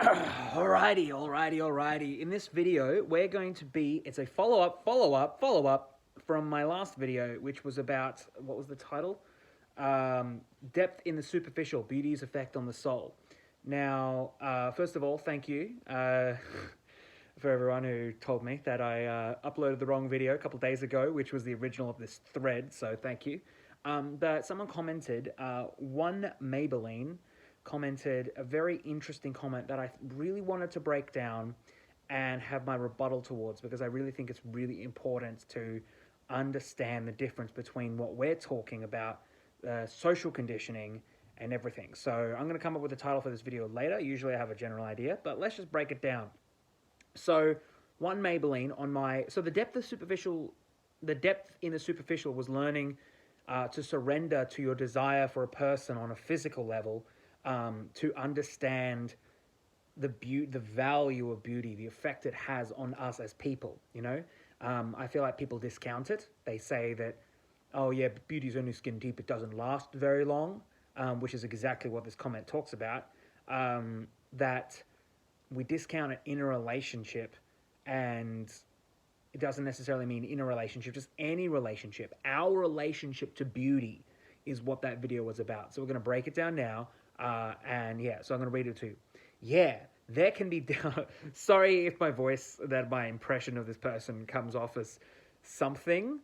Alrighty. In this video, we're going to be, it's a follow-up from my last video, which was about, what was the title? Depth in the Superficial, Beauty's Effect on the Soul. Now, first of all, thank you for everyone who told me that I uploaded the wrong video a couple of days ago, which was the original of this thread, so thank you. But someone commented, one Maybelline commented a very interesting comment that I really wanted to break down and have my rebuttal towards, because I really think it's really important to understand the difference between what we're talking about, social conditioning and everything. So I'm going to come up with a title for this video later. Usually I have a general idea, but let's just break it down. So one Maybelline on my, so the depth in the superficial was learning to surrender to your desire for a person on a physical level, to understand the value of beauty, the effect it has on us as people, you know? I feel like people discount it. They say that, oh yeah, beauty's only skin deep, it doesn't last very long, which is exactly what this comment talks about, that we discount it in a relationship, and it doesn't necessarily mean in a relationship, just any relationship. Our relationship to beauty is what that video was about. So we're going to break it down now. And yeah, so I'm going to read it to you. Yeah, there can be, sorry if my voice, that my impression of this person comes off as something,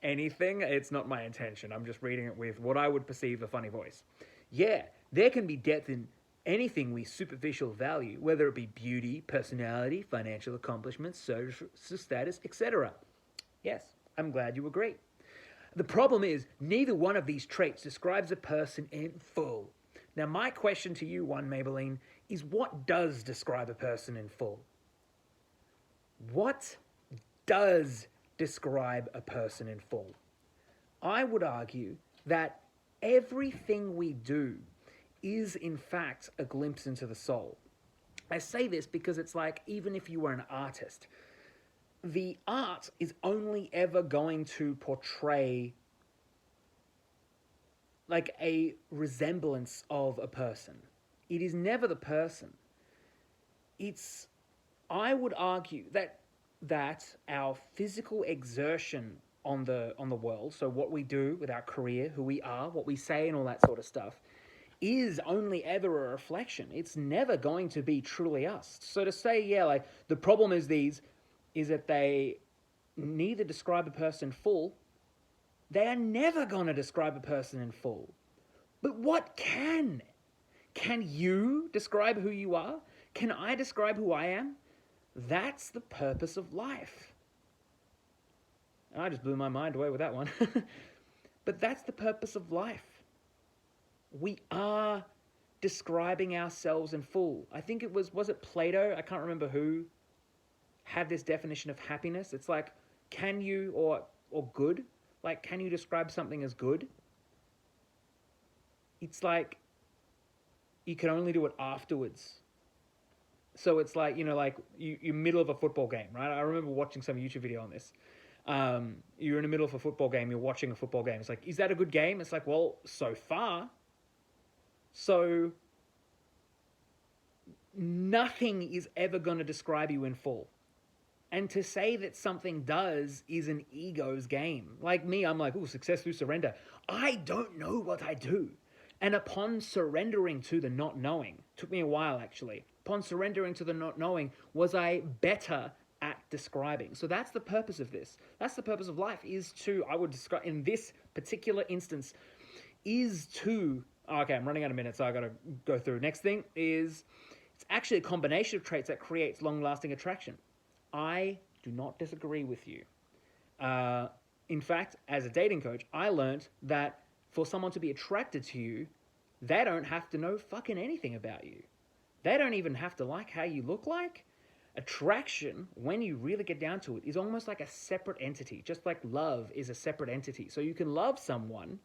anything. It's not my intention. I'm just reading it with what I would perceive a funny voice. Yeah, there can be depth in anything we superficial value, whether it be beauty, personality, financial accomplishments, social status, etc. Yes, I'm glad you agree. The problem is, neither one of these traits describes a person in full. Now, my question to you, one Maybelline, is what does describe a person in full? What does describe a person in full? I would argue that everything we do is, in fact, a glimpse into the soul. I say this because it's like, even if you were an artist, the art is only ever going to portray like a resemblance of a person. It is never the person. I would argue that our physical exertion on the world, so what we do with our career, who we are, what we say and all that sort of stuff, is only ever a reflection. It's never going to be truly us. So to say, yeah, like the problem is that they neither describe a person full, they are never going to describe a person in full. But what can? Can you describe who you are? Can I describe who I am? That's the purpose of life. And I just blew my mind away with that one. But that's the purpose of life. We are describing ourselves in full. I think it was it Plato? I can't remember who had this definition of happiness. It's like, can you, or good? Like, can you describe something as good? It's like, you can only do it afterwards. So it's like, you know, like you're middle of a football game, right? I remember watching some YouTube video on this. You're in the middle of a football game, you're watching a football game. It's like, is that a good game? It's like, well, so far. So nothing is ever going to describe you in full. And to say that something does is an ego's game. Like me, I'm like, success through surrender. I don't know what I do. And upon surrendering to the not knowing, took me a while actually, upon surrendering to the not knowing, was I better at describing. So that's the purpose of this. That's the purpose of life, is to, I would describe, in this particular instance, is to, okay, I'm running out of minutes, so I gotta go through. Next thing is, it's actually a combination of traits that creates long-lasting attraction. I do not disagree with you. In fact, as a dating coach, I learned that for someone to be attracted to you, they don't have to know fucking anything about you. They don't even have to like how you look like. Attraction, when you really get down to it, is almost like a separate entity, just like love is a separate entity. So you can love someone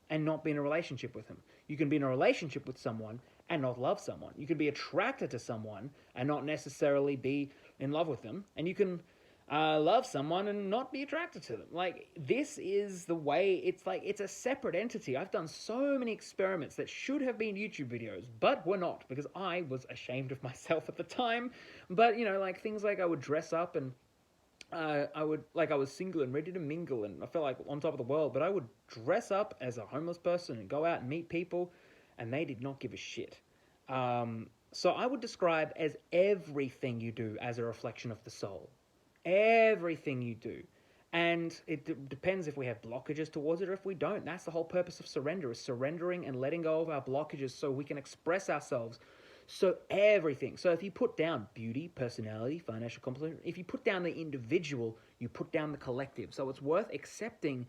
and not be in a relationship with them. You can be in a relationship with someone and not love someone. You can be attracted to someone and not necessarily be in love with them. And you can love someone and not be attracted to them. Like, this is the way. It's like it's a separate entity. I've done so many experiments that should have been YouTube videos, but were not, because I was ashamed of myself at the time. But, like things like I would dress up and I was single and ready to mingle and I felt like on top of the world, but I would dress up as a homeless person and go out and meet people, and they did not give a shit. So I would describe as everything you do as a reflection of the soul. Everything you do. And it depends if we have blockages towards it or if we don't. That's the whole purpose of surrender, is surrendering and letting go of our blockages so we can express ourselves. So everything. So if you put down beauty, personality, financial accomplishment, if you put down the individual, you put down the collective. So it's worth accepting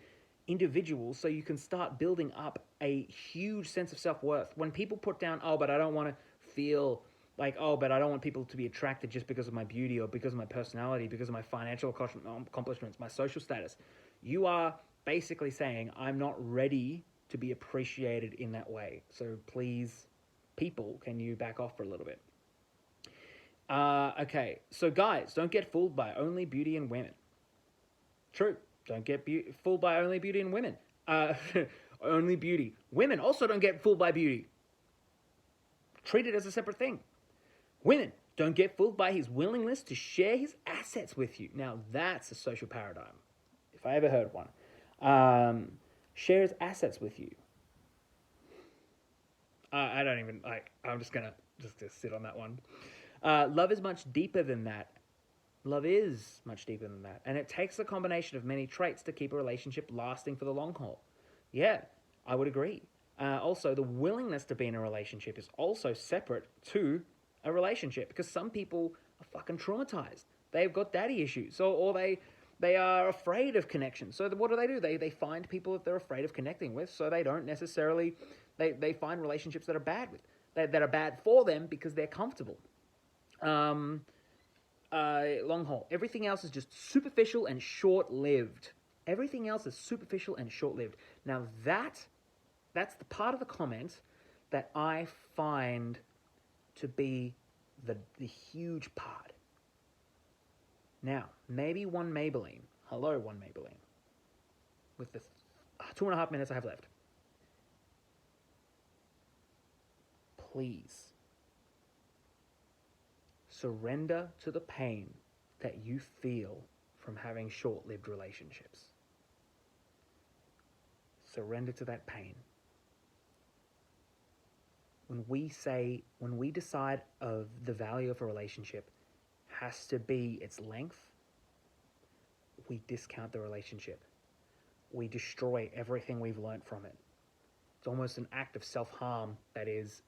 individuals so you can start building up a huge sense of self-worth. When people put down, oh, but I don't want to feel like, oh, but I don't want people to be attracted just because of my beauty or because of my personality, because of my financial accomplishments, my social status. You are basically saying, I'm not ready to be appreciated in that way. So please, people, can you back off for a little bit? Okay, so guys, don't get fooled by only beauty in women. True, don't get fooled by only beauty in women. Only beauty. Women also don't get fooled by beauty. Treat it as a separate thing. Women, don't get fooled by his willingness to share his assets with you. Now, that's a social paradigm, if I ever heard one. Share his assets with you. I don't even, I'm just going to just sit on that one. Love is much deeper than that. Love is much deeper than that. And it takes a combination of many traits to keep a relationship lasting for the long haul. Yeah, I would agree. Also, the willingness to be in a relationship is also separate to a relationship, because some people are fucking traumatized. They've got daddy issues, or they are afraid of connection. So what do? They find people that they're afraid of connecting with, so they don't necessarily, they find relationships that are bad that are bad for them because they're comfortable. Long haul. Everything else is just superficial and short-lived. Everything else is superficial and short-lived. Now that's the part of the comment that I find to be the huge part. Now, maybe one Maybelline. Hello, one Maybelline. With the 2.5 minutes I have left. Please surrender to the pain that you feel from having short-lived relationships. Surrender to that pain. When we decide of the value of a relationship has to be its length, we discount the relationship. We destroy everything we've learned from it. It's almost an act of self-harm that is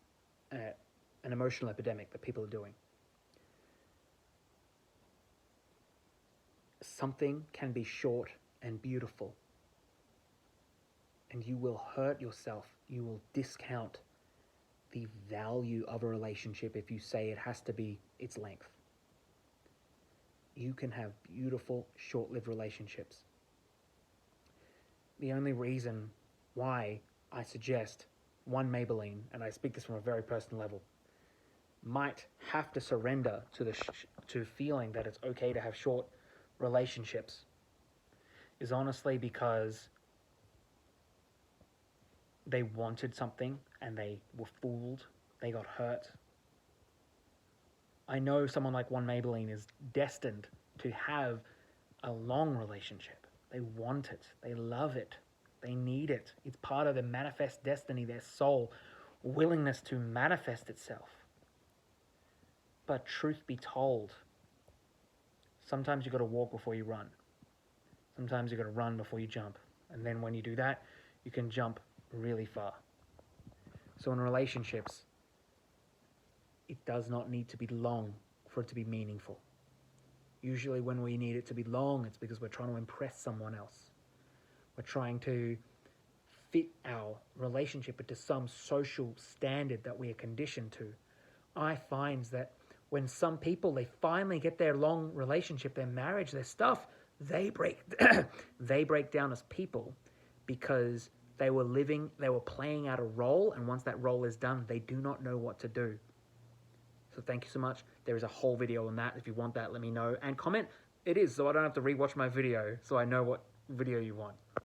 an emotional epidemic that people are doing. Something can be short and beautiful, and you will hurt yourself. You will discount the value of a relationship if you say it has to be its length. You can have beautiful, short-lived relationships. The only reason why I suggest one Maybelline, and I speak this from a very personal level, might have to surrender to feeling that it's okay to have short relationships is honestly because they wanted something and they were fooled. They got hurt. I know someone like one Maybelline is destined to have a long relationship. They want it. They love it. They need it. It's part of their manifest destiny, their soul, willingness to manifest itself. But truth be told, sometimes you got to walk before you run. Sometimes you got to run before you jump. And then when you do that, you can jump really far. So in relationships, it does not need to be long for it to be meaningful. Usually when we need it to be long, it's because we're trying to impress someone else. We're trying to fit our relationship into some social standard that we are conditioned to. I find that when some people, they finally get their long relationship, their marriage, their stuff, they break they break down as people because they were playing out a role, and once that role is done, they do not know what to do. So thank you so much. There is a whole video on that. If you want that, let me know. And comment It is, so I don't have to rewatch my video, so I know what video you want.